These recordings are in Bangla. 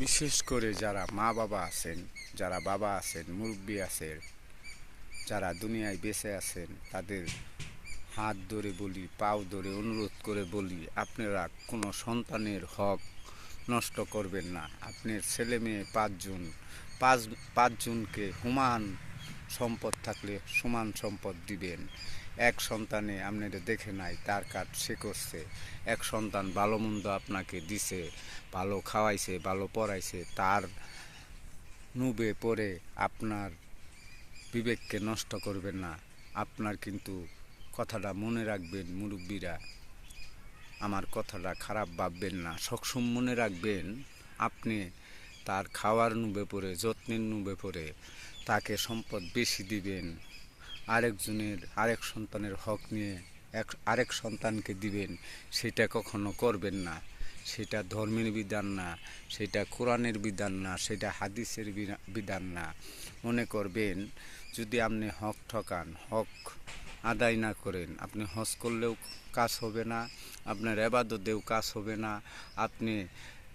বিশেষ করে যারা মা বাবা আছেন, যারা বাবা আছেন, মুরব্বী আছেন, যারা দুনিয়ায় বেঁচে আছেন, তাদের হাত ধরে বলি, পাও ধরে অনুরোধ করে বলি, আপনারা কোনো সন্তানের হক নষ্ট করবেন না। আপনার ছেলে মেয়ে পাঁচজনকে সমান সম্পদ থাকলে সমান সম্পদ দিবেন। এক সন্তানে আপনারা দেখে নাই তার কাজ সে করছে, এক সন্তান ভালো মন্দ আপনাকে দিছে, ভালো খাওয়াইছে, ভালো পড়াইছে, তার নুবে পড়ে আপনার বিবেককে নষ্ট করবেন না। আপনার কিন্তু কথাটা মনে রাখবেন মুরব্বীরা, আমার কথাটা খারাপ ভাববেন না, সবসময় মনে রাখবেন আপনি তার খাওয়ার নুবে পড়ে, যত্নের নুবে পড়ে তাকে সম্পদ বেশি দিবেন, আরেক সন্তানের হক নিয়ে আরেক সন্তানকে দিবেন, সেটা কখনো করবেন না। সেটা ধর্মের বিধান না, সেটা কোরআনের বিধান না, সেটা হাদিসের বিধান না। মনে করবেন যদি আপনি হক ঠকান, হক আদায় না করেন, আপনি হজ করলেও কাজ হবে না, আপনার ইবাদতেও কাজ হবে না, আপনি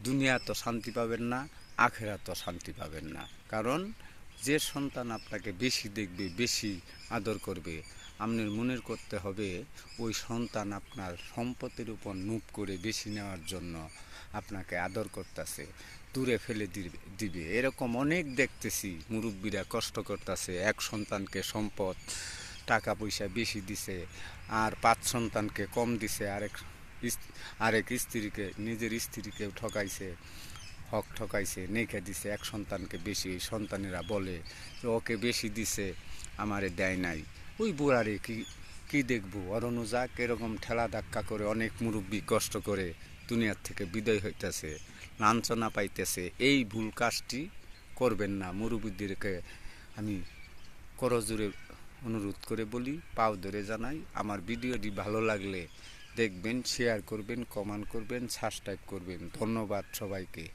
দুনিয়া তো শান্তি পাবেন না, আখেরাতেও শান্তি পাবেন না। কারণ যে সন্তান আপনাকে বেশি দেখবে, বেশি আদর করবে, আপনার মনের করতে হবে ওই সন্তান আপনার সম্পত্তির উপর নুপ করে বেশি নেওয়ার জন্য আপনাকে আদর করতেছে, দূরে ফেলে দিবে। এরকম অনেক দেখতেছি, মুরব্বীরা কষ্ট করতেছে, এক সন্তানকে সম্পদ টাকা পয়সা বেশি দিছে আর 5 সন্তানকে কম দিছে, আরেক স্ত্রীকে, নিজের স্ত্রীকেও ঠকাইছে, হক ঠকাইছে, নেখে দিছে এক সন্তানকে বেশি। সন্তানেরা বলে যে ওকে বেশি দিছে, আমারে দেয় নাই। ওই বুড়ারে কি দেখবো, অরণ্য যাক। এরকম ঠেলা ধাক্কা করে অনেক মুরব্বী কষ্ট করে দুনিয়ার থেকে বিদায় হইতেছে, লাঞ্ছনা পাইতেছে। এই ভুল কাজটি করবেন না। মুরব্বীদেরকে আমি করজোরে অনুরোধ করে বলি, পাও ধরে জানাই, আমার ভিডিওটি ভালো লাগলে দেখবেন, শেয়ার করবেন, কমেন্ট করবেন, সাবস্ক্রাইব করবেন। ধন্যবাদ সবাইকে।